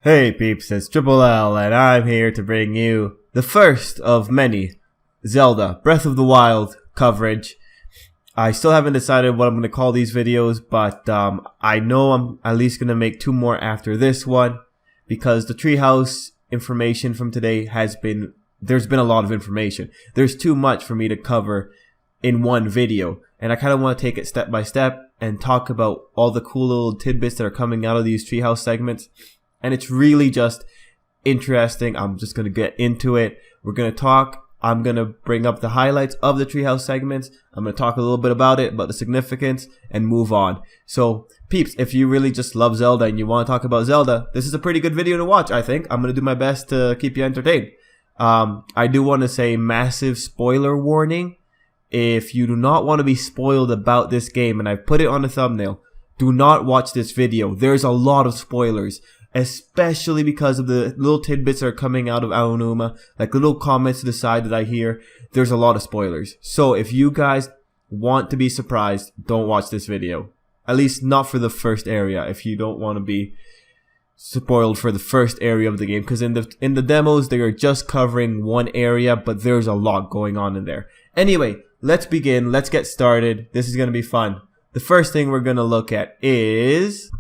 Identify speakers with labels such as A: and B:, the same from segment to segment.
A: Hey peeps, it's Tripl-L and I'm here to bring you the first of many Zelda Breath of the Wild coverage. I still haven't decided what I'm going to call these videos, but I know I'm at least going to make two more after this one because the Treehouse information from today there's been a lot of information. There's too much for me to cover in one video, and I kind of want to take it step by step and talk about all the cool little tidbits that are coming out of these Treehouse segments. And it's really just interesting. I'm just going to get into it. We're going to talk. I'm going to bring up the highlights of the Treehouse segments. I'm going to talk a little bit about it, about the significance, and move on. So, peeps, if you really just love Zelda and you want to talk about Zelda, this is a pretty good video to watch, I think. I'm going to do my best to keep you entertained. I do want to say massive spoiler warning. If you do not want to be spoiled about this game, and I've put it on the thumbnail, do not watch this video. There's a lot of spoilers, especially because of the little tidbits that are coming out of Aonuma, like little comments to the side that I hear. There's a lot of spoilers. So if you guys want to be surprised, don't watch this video. At least not for the first area, if you don't want to be spoiled for the first area of the game. Because in the demos, they are just covering one area, but there's a lot going on in there. Anyway, let's begin. Let's get started. This is going to be fun. The first thing we're going to look at is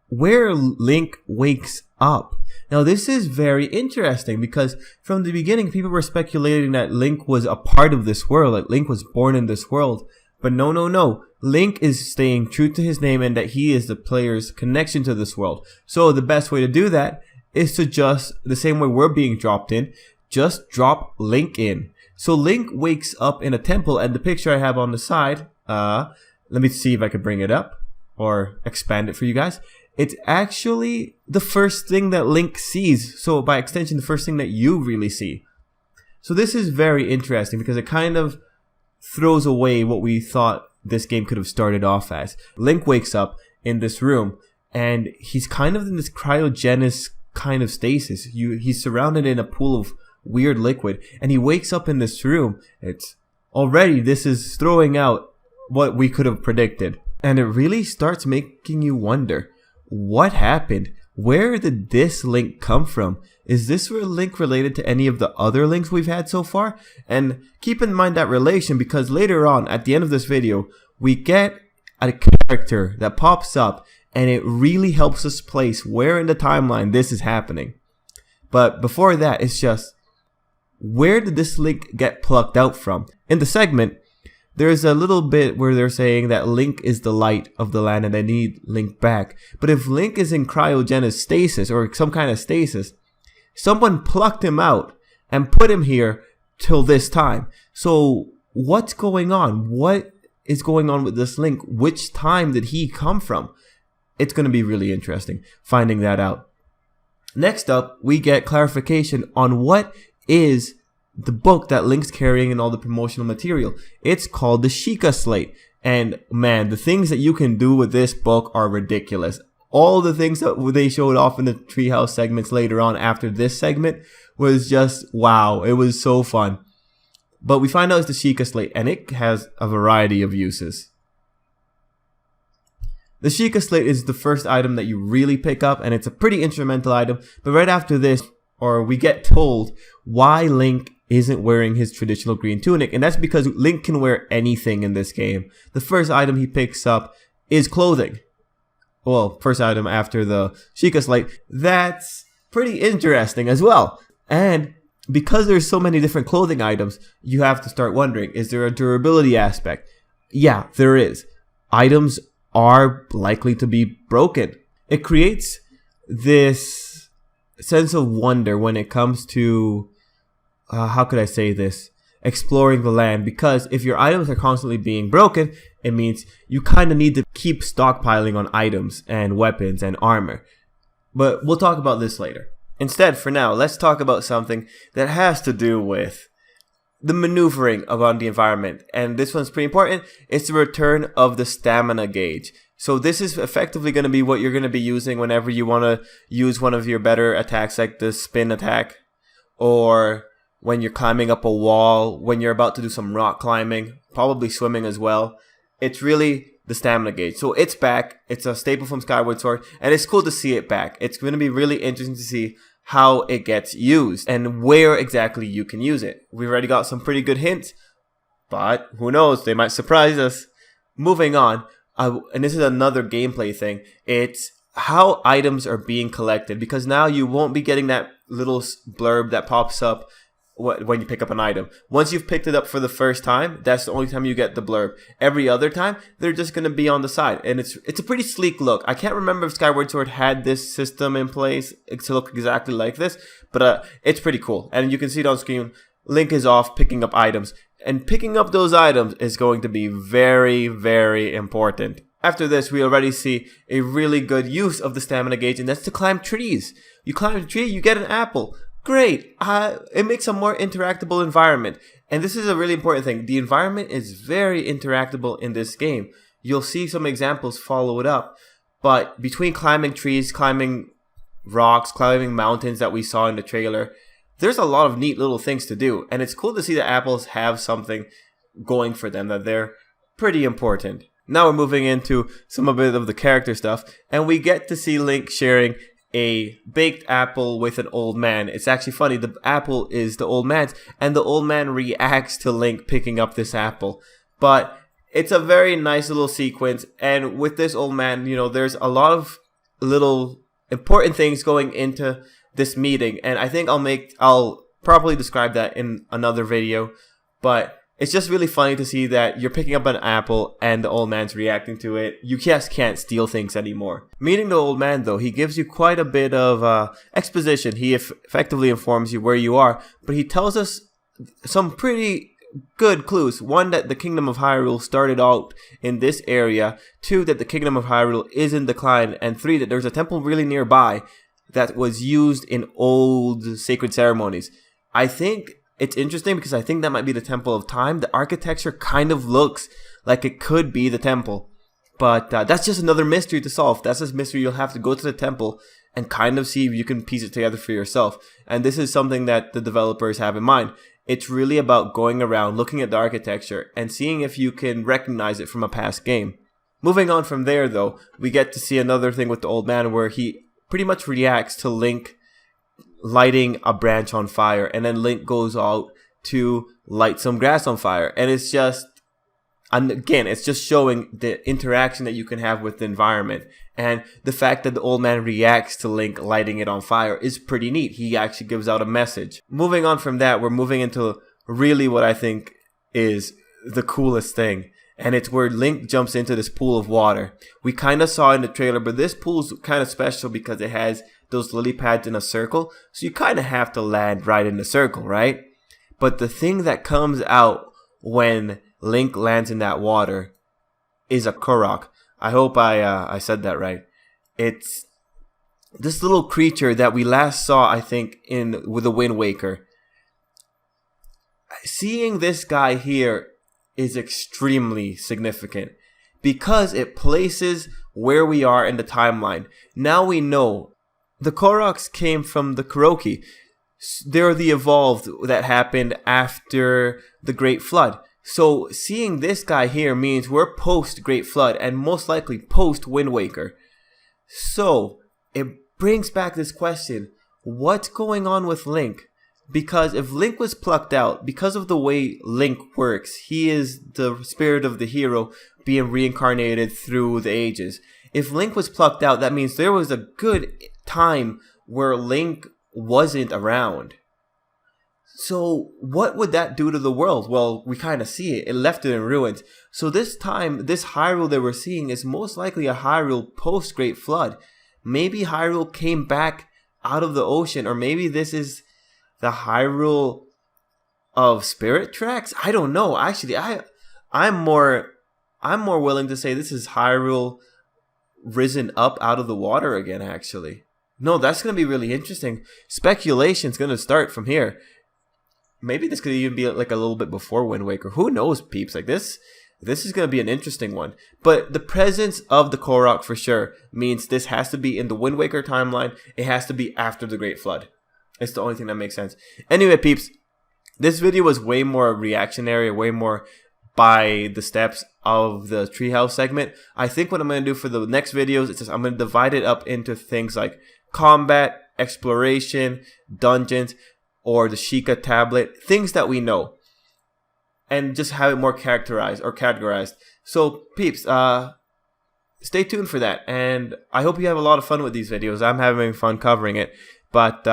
A: where Link wakes up. Now this is very interesting because from the beginning people were speculating that Link was a part of this world, that Link was born in this world. But no. Link is staying true to his name and that he is the player's connection to this world. So the best way to do that is to just, the same way we're being dropped in, just drop Link in. So Link wakes up in a temple, and the picture I have on the side, let me see if I can bring it up or expand it for you guys. It's actually the first thing that Link sees. So by extension, the first thing that you really see. So this is very interesting because it kind of throws away what we thought this game could have started off as. Link wakes up in this room and he's kind of in this cryogenous kind of stasis. He's surrounded in a pool of weird liquid and he wakes up in this room. This is throwing out what we could have predicted. And it really starts making you wonder, what happened? Where did this Link come from? Is this Link related to any of the other Links we've had so far? And keep in mind that relation because later on, at the end of this video, we get a character that pops up and it really helps us place where in the timeline this is happening. But before that, it's just, where did this Link get plucked out from? In the segment, there's a little bit where they're saying that Link is the light of the land and they need Link back. But if Link is in cryogenous stasis or some kind of stasis, someone plucked him out and put him here till this time. So what's going on? What is going on with this Link? Which time did he come from? It's going to be really interesting finding that out. Next up, we get clarification on what is the book that Link's carrying in all the promotional material. It's called the Sheikah Slate. And man, the things that you can do with this book are ridiculous. All the things that they showed off in the Treehouse segments later on after this segment was just wow. It was so fun. But we find out it's the Sheikah Slate and it has a variety of uses. The Sheikah Slate is the first item that you really pick up and it's a pretty instrumental item. But right after this, we get told why Link isn't wearing his traditional green tunic, and that's because Link can wear anything in this game. The first item he picks up is clothing. Well, first item after the Sheikah Slate. That's pretty interesting as well. And because there's so many different clothing items, you have to start wondering, is there a durability aspect? Yeah, there is. Items are likely to be broken. It creates this sense of wonder when it comes to how could I say this? Exploring the land, because if your items are constantly being broken, it means you kind of need to keep stockpiling on items and weapons and armor. But we'll talk about this later. Instead, for now, let's talk about something that has to do with the maneuvering around the environment. And this one's pretty important. It's the return of the stamina gauge. So this is effectively going to be what you're going to be using whenever you want to use one of your better attacks like the spin attack, or when you're climbing up a wall, when you're about to do some rock climbing, probably swimming as well. It's really the stamina gauge. So it's back. It's a staple from Skyward Sword, and it's cool to see it back. It's going to be really interesting to see how it gets used and where exactly you can use it. We've already got some pretty good hints, but who knows? They might surprise us. Moving on, and this is another gameplay thing. It's how items are being collected, because now you won't be getting that little blurb that pops up when you pick up an item. Once you've picked it up for the first time, that's the only time you get the blurb. Every other time, they're just going to be on the side, and it's a pretty sleek look. I can't remember if Skyward Sword had this system in place to look exactly like this, but it's pretty cool. And you can see it on screen. Link is off picking up items, and picking up those items is going to be very, very important. After this, we already see a really good use of the stamina gauge, and that's to climb trees. You climb a tree, you get an apple. Great. It makes a more interactable environment. And this is a really important thing. The environment is very interactable in this game. You'll see some examples follow it up. But between climbing trees, climbing rocks, climbing mountains that we saw in the trailer, there's a lot of neat little things to do. And it's cool to see that apples have something going for them, that they're pretty important. Now we're moving into a bit of the character stuff. And we get to see Link sharing a baked apple with an old man. It's actually funny. The apple is the old man's, and the old man reacts to Link picking up this apple. But it's a very nice little sequence. And with this old man, you know, there's a lot of little important things going into this meeting. And I think I'll probably describe that in another video. But it's just really funny to see that you're picking up an apple and the old man's reacting to it. You just can't steal things anymore. Meeting the old man, though, he gives you quite a bit of exposition. He effectively informs you where you are, but he tells us some pretty good clues. One, that the Kingdom of Hyrule started out in this area. Two, that the Kingdom of Hyrule is in decline. And three, that there's a temple really nearby that was used in old sacred ceremonies. I think it's interesting because I think that might be the Temple of Time. The architecture kind of looks like it could be the temple. But that's just another mystery to solve. That's a mystery you'll have to go to the temple and kind of see if you can piece it together for yourself. And this is something that the developers have in mind. It's really about going around, looking at the architecture, and seeing if you can recognize it from a past game. Moving on from there, though, we get to see another thing with the old man where he pretty much reacts to Link lighting a branch on fire, and then Link goes out to light some grass on fire. And it's just, and again, it's just showing the interaction that you can have with the environment. And the fact that the old man reacts to Link lighting it on fire is pretty neat. He actually gives out a message. Moving on from that, we're moving into really what I think is the coolest thing. And it's where Link jumps into this pool of water. We kind of saw in the trailer, but this pool's kind of special because it has those lily pads in a circle. So you kind of have to land right in the circle, right? But the thing that comes out when Link lands in that water is a Korok. I hope I said that right. It's this little creature that we last saw, I think, with the Wind Waker. Seeing this guy here is extremely significant because it places where we are in the timeline. Now we know the Koroks came from the Kuroki. They're the evolved that happened after the Great Flood. So seeing this guy here means we're post Great Flood and most likely post Wind Waker. So it brings back this question, what's going on with Link? Because if Link was plucked out, because of the way Link works, he is the spirit of the hero being reincarnated through the ages. If Link was plucked out, that means there was a good time where Link wasn't around. So what would that do to the world? Well, we kind of see it. It left it in ruins. So this time, this Hyrule that we're seeing is most likely a Hyrule post Great Flood. Maybe Hyrule came back out of the ocean, or maybe this is the Hyrule of Spirit Tracks. I don't know. Actually, I'm more willing to say this is Hyrule risen up out of the water again. Actually, no, that's gonna be really interesting. Speculation's gonna start from here. Maybe this could even be like a little bit before Wind Waker. Who knows, peeps? Like this is gonna be an interesting one. But the presence of the Korok for sure means this has to be in the Wind Waker timeline. It has to be after the Great Flood. It's the only thing that makes sense. Anyway, peeps, this video was way more reactionary, way more by the steps of the Treehouse segment. I think what I'm going to do for the next videos is just I'm going to divide it up into things like combat, exploration, dungeons, or the Sheikah tablet, things that we know, and just have it more categorized. So peeps, stay tuned for that, and I hope you have a lot of fun with these videos. I'm having fun covering it. But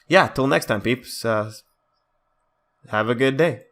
A: yeah, till next time, peeps. Have a good day.